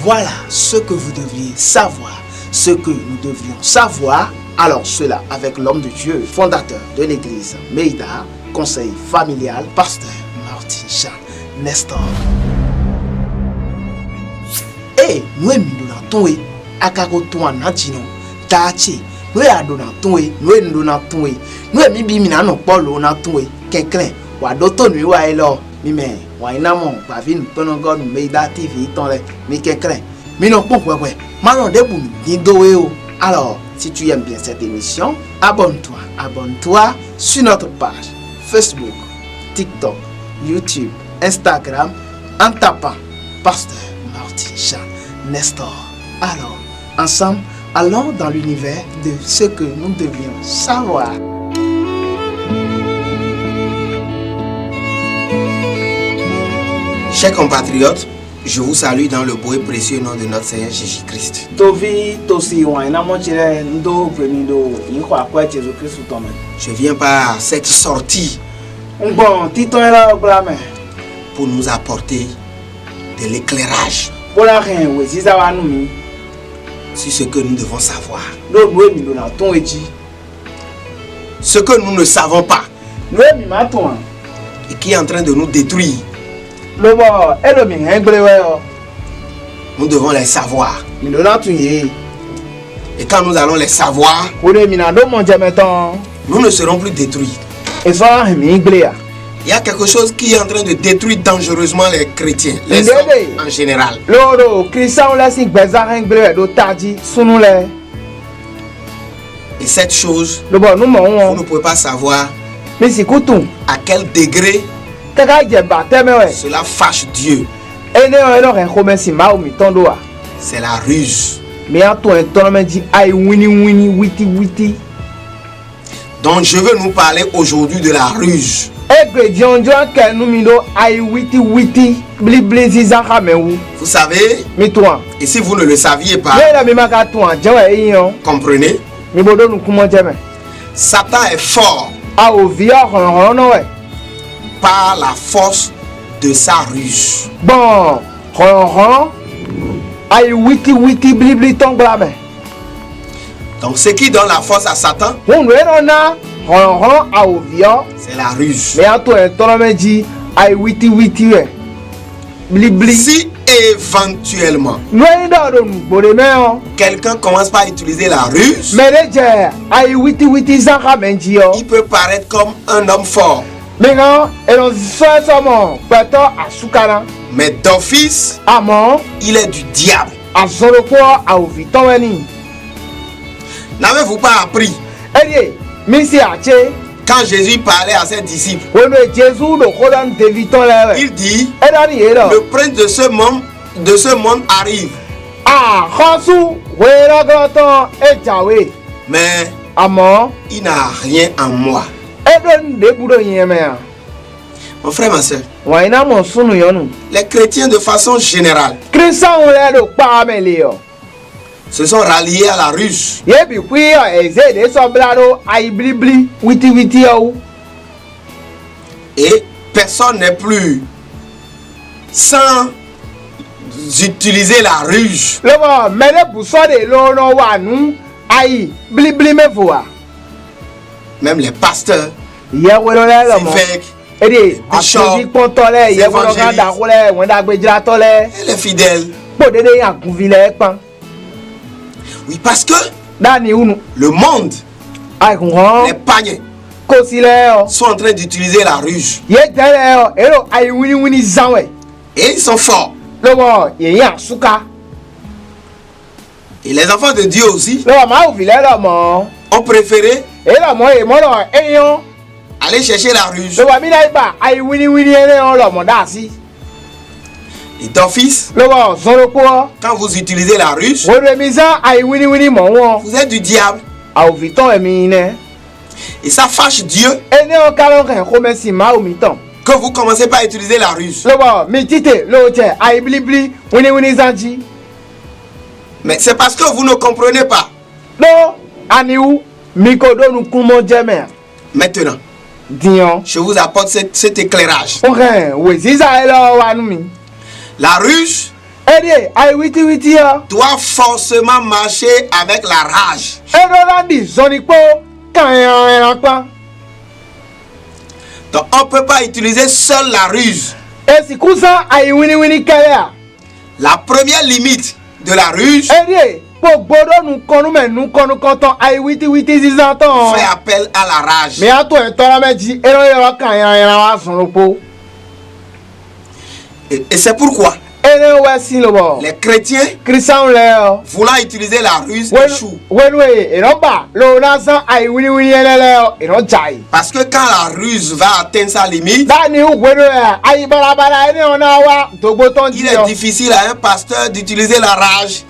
Voilà ce que vous devriez savoir, ce que nous devrions savoir. Alors cela avec l'homme de Dieu, fondateur de l'église Meïda, conseil familial, pasteur Martin Jean Nestor. Et nous nous akagotoa natino tachi nous adonatoe nous donatoe nous bimina no polo natoe kenklen wa doto nu wa elo mi me wa inamo ba vin tono god Meïda TV tonle mi kenklen mi no pon wewe ma no de bu ni dowe o. Alors si tu aimes bien cette émission, abonne-toi sur notre page Facebook, TikTok, YouTube, Instagram en tapant Pasteur Martin Jean Nestor. Alors, ensemble, allons dans l'univers de ce que nous devions savoir. Chers compatriotes, je vous salue dans le beau et précieux nom de notre Seigneur Jésus-Christ. Je viens par cette sortie pour nous apporter de l'éclairage sur ce que nous devons savoir. Ce que nous ne savons pas et qui est en train de nous détruire. Nous devons les savoir. Et quand nous allons les savoir, nous ne serons plus détruits. Il y a quelque chose qui est en train de détruire dangereusement les chrétiens, les hommes en général. Et cette chose, vous ne pouvez pas savoir à quel degré cela fâche Dieu. C'est la ruse. Donc je veux nous parler aujourd'hui de la ruse. Vous savez, et si vous ne le saviez pas, comprenez, Satan est fort par la force de sa ruse. Donc ce qui donne la force à Satan, c'est la ruse. Si éventuellement quelqu'un commence par utiliser la ruse, il peut paraître comme un homme fort. Mais d'office, il est du diable. N'avez-vous pas appris quand Jésus parlait à ses disciples, il dit, le prince de ce monde arrive. Mais il n'a rien en moi. Mon frère, ma soeur, les chrétiens de façon générale se sont ralliés à la ruse. Et personne n'est plus sans utiliser la ruse. Même les pasteurs, les évêques, les bishops, les évangélistes et les fidèles. Oui, parce que le monde, les païens, sont en train d'utiliser la ruse. Et ils sont forts. Et les enfants de Dieu aussi ont préféré aller chercher la ruse. Et d'office, quand vous utilisez la ruse, vous êtes du diable. Et ça fâche Dieu que vous commencez pas à utiliser la ruse. Mais c'est parce que vous ne comprenez pas. Maintenant, je vous apporte cet éclairage. La ruse doit forcément marcher avec la rage. Donc on ne peut pas utiliser seule la ruse. La première limite de la ruse fait appel à la rage. Et c'est pourquoi les chrétiens voulant utiliser la ruse échouent. Parce que quand la ruse va atteindre sa limite, il est difficile à un pasteur d'utiliser la rage.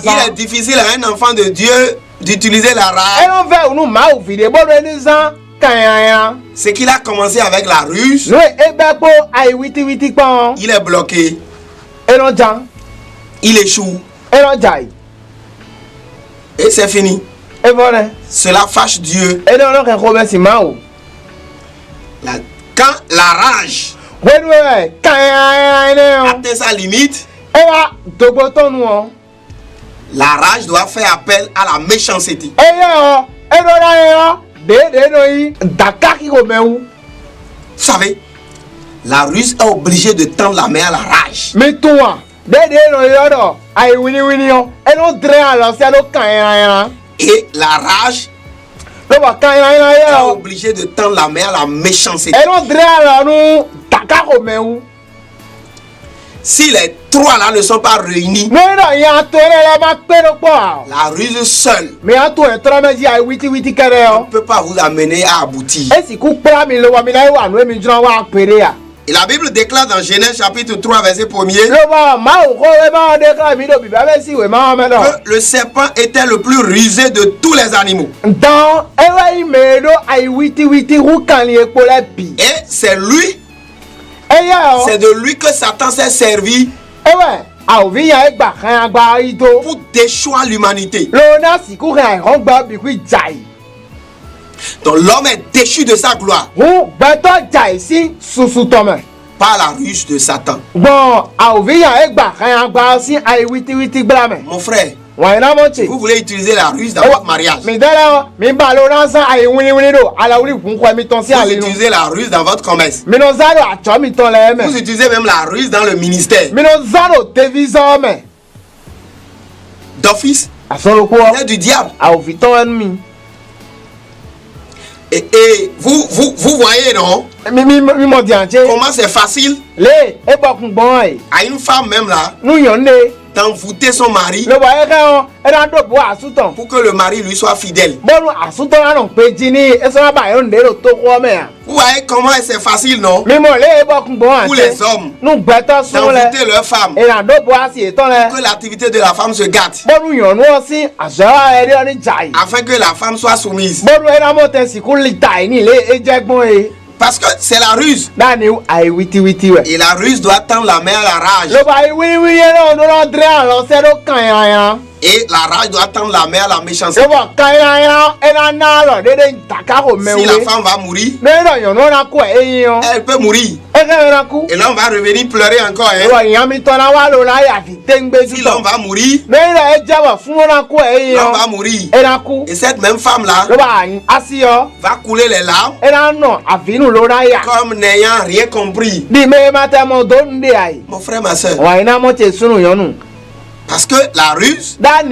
Il est difficile à un enfant de Dieu d'utiliser la rage. C'est qu'il a commencé avec la ruse. Il est bloqué. Il échoue. Et c'est fini. Cela fâche Dieu. Quand la rage atteint sa limite, la rage doit faire appel à la méchanceté. Vous savez, la ruse est obligée de tendre la main à la rage. Et la rage est obligée de tendre la main à la méchanceté. Si les trois là ne sont pas réunis, la ruse seule ne peut pas vous amener à aboutir. Et la Bible déclare dans Genèse chapitre 3 verset 1er que le serpent était le plus rusé de tous les animaux. Et c'est de lui que Satan s'est servi pour déchoir l'humanité. Donc l'homme est déchu de sa gloire par la ruse de Satan. Mon frère, vous voulez utiliser la ruse dans votre mariage. Vous utilisez la ruse dans votre commerce. Vous utilisez même la ruse dans le ministère. D'office, c'est du diable. Et vous voyez, non? Comment c'est facile à une femme même là d'envoûter son mari pour que le mari lui soit fidèle. Vous voyez comment c'est facile, non? Pour les hommes d'envoûter leur femme pour que l'activité de la femme se gâte, afin que la femme soit soumise. Parce que c'est la ruse. Et la ruse doit tendre la main à la rage. Et la rage doit tendre la main à la méchanceté. Si la femme va mourir, elle peut mourir. Et l'homme va revenir pleurer encore. Si l'homme va mourir, l'homme va mourir. Et cette même femme-là va couler les larmes comme n'ayant rien compris. Mon frère, ma soeur. Parce que la ruse va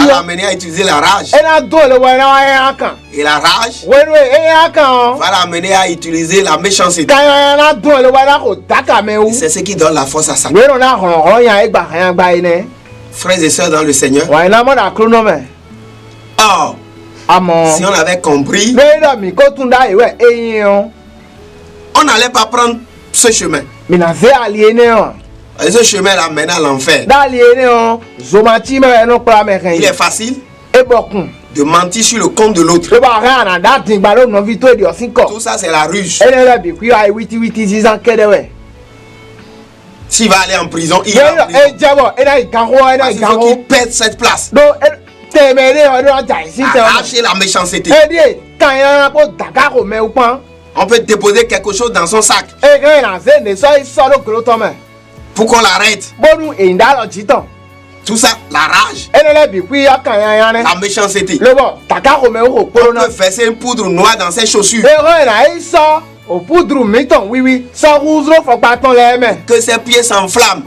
l'amener à utiliser la rage. Et la rage va l'amener à utiliser la méchanceté. Et c'est ce qui donne la force à Satan. Frères et sœurs dans le Seigneur. Or, si on avait compris, on n'allait pas prendre ce chemin. Et ce chemin là mène à l'enfer. Il est facile de mentir sur le compte de l'autre. Tout ça c'est la ruse. S'il va aller en prison, il va en prison. Parce qu'il faut qu'il perde cette place. Arracher la méchanceté. On peut déposer quelque chose dans son sac. Pour qu'on l'arrête. Tout ça, la rage, la méchanceté. On peut verser une poudre noire dans ses chaussures. Que ses pieds s'enflamment.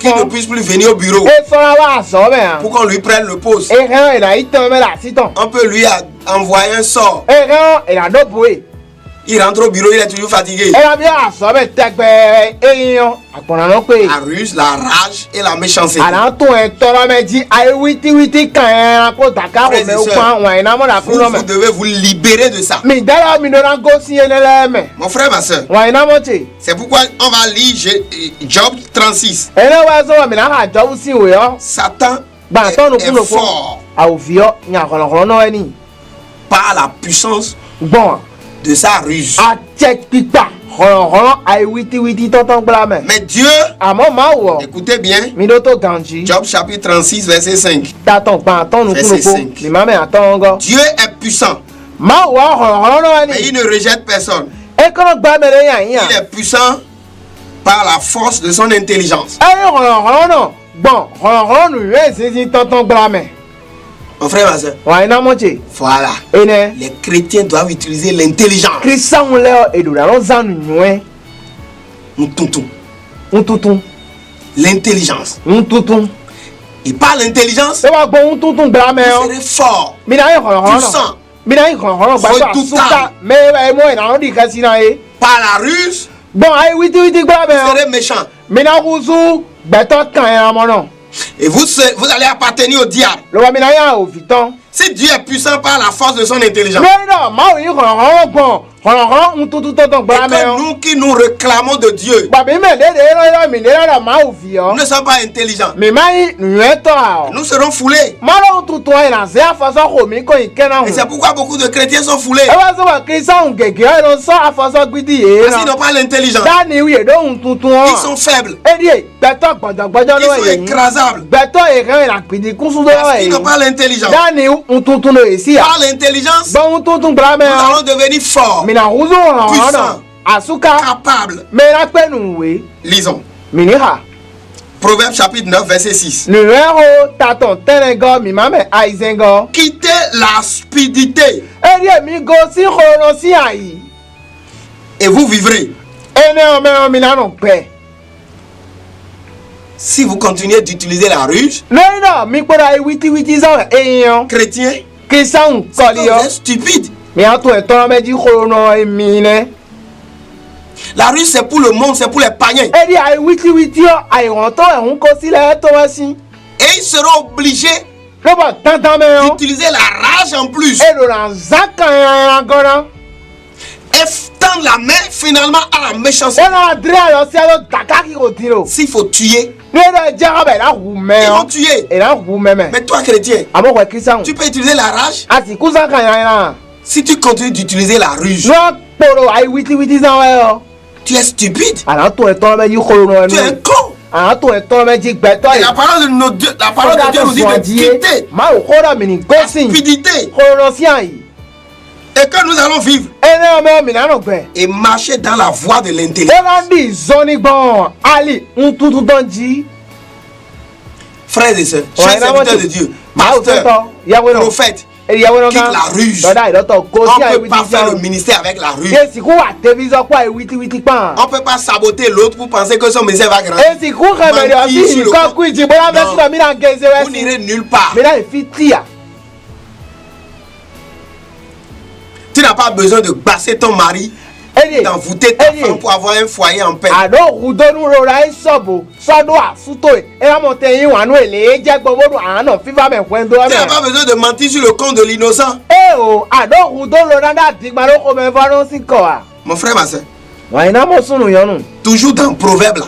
Qu'il ne puisse plus venir au bureau. Pour qu'on lui prenne le poste. On peut lui envoyer un sort. Il rentre au bureau, il est toujours fatigué. La ruse, la rage et la méchanceté. Vous devez vous libérer de ça. Mon frère, ma soeur, c'est pourquoi on va lire Job 36. Satan est fort par la puissance de sa ruse. Mais Dieu, écoutez bien, Job chapitre 36 verset 5. Verset 5. Dieu est puissant, mais il ne rejette personne. Il est puissant par la force de son intelligence. Mon frère, ma soeur, voilà. Les chrétiens doivent utiliser l'intelligence. L'intelligence. Et par l'intelligence, vous serez fort, puissant, redoutable. Par la ruse, vous serez méchant. Et vous allez appartenir au diable. Si Dieu est puissant par la force de son intelligence, et que nous qui nous réclamons de Dieu, nous ne sommes pas intelligents, nous serons foulés. Et c'est pourquoi beaucoup de chrétiens sont foulés. Parce qu'ils n'ont pas l'intelligence. Ils sont faibles. Ils sont écrasables. Parce qu'ils n'ont pas l'intelligence. Par l'intelligence, nous allons devenir forts, puissants, capables. Lisons. Proverbe chapitre 9 verset 6. Quittez la stupidité et vous vivrez. Si vous continuez d'utiliser la ruse, chrétien, vous êtes stupide. La ruse, c'est pour le monde, c'est pour les païens. Et ils seront obligés d'utiliser la rage en plus. Et tendre la main finalement à la méchanceté. S'il faut tuer, ils vont tuer. Mais toi, chrétien, tu peux utiliser la rage. Si tu continues d'utiliser la ruse, tu es stupide. Tu es un con. Et la parole de Dieu nous dit de quitter la stupidité. Et que nous allons vivre et marcher dans la voie de l'intelligence. Frères et sœurs, chers serviteurs de Dieu, pasteurs, prophètes, quitte la ruse. On ne peut pas faire le ministère avec la ruse. On ne peut pas saboter l'autre pour penser que son ministère va grandir. Vous n'irez nulle part. Tu n'as pas besoin de basser ton mari, d'envoûter ta femme pour avoir un foyer en paix. Tu n'as pas besoin de mentir sur le compte de l'innocent. Mon frère, ma soeur, toujours dans Proverbe là,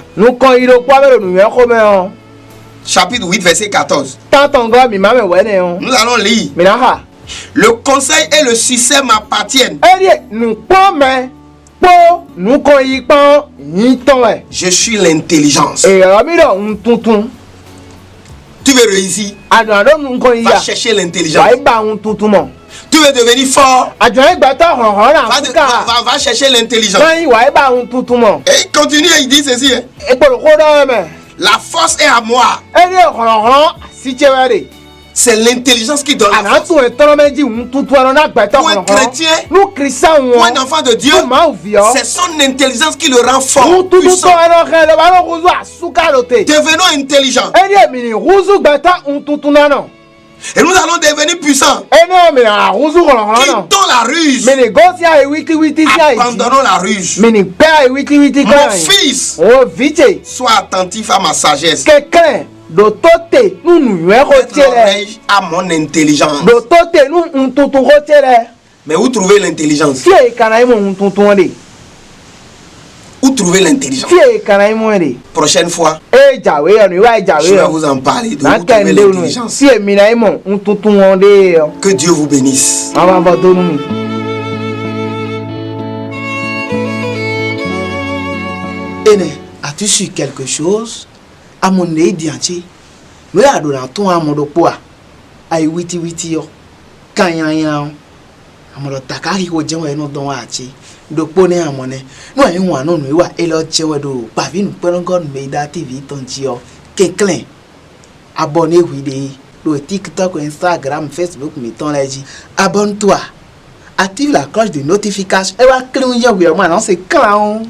chapitre 8 verset 14, nous allons lire. Le conseil et le succès m'appartiennent. Je suis l'intelligence. Tu veux réussir, va chercher l'intelligence. Tu veux devenir fort. Va chercher l'intelligence. Et continue, il dit ceci. La force est à moi. C'est l'intelligence qui donne la force. Pour un chrétien, pour un enfant de Dieu, c'est son intelligence qui le rend fort, puissant. Devenons intelligents. Et nous allons devenir puissants. Quittons la ruse. Abandonnons la ruse. Mon fils, sois attentif à ma sagesse. Prête l'oreille à mon intelligence. Mais où trouver l'intelligence? Où trouver l'intelligence? Prochaine fois, je vais vous en parler de où trouver l'intelligence. Que Dieu vous bénisse. As-tu su quelque chose? À mon édianti, nous avons donné ton à mon dopoa. Aïe, witi yo. Kanyan, à mon takari ko jẹun ẹnu dán wa àti dopone à mon. Nous avons un nom, nous avons Elo Chewedo. Pavi nous prenons encore Meida TV ton tio. Quelqu'un abonnez-vous le TikTok, Instagram, Facebook, mettons la dit. Abonne-toi. Active la cloche de notification. Et va cligner, oui, moi, non, c'est clown.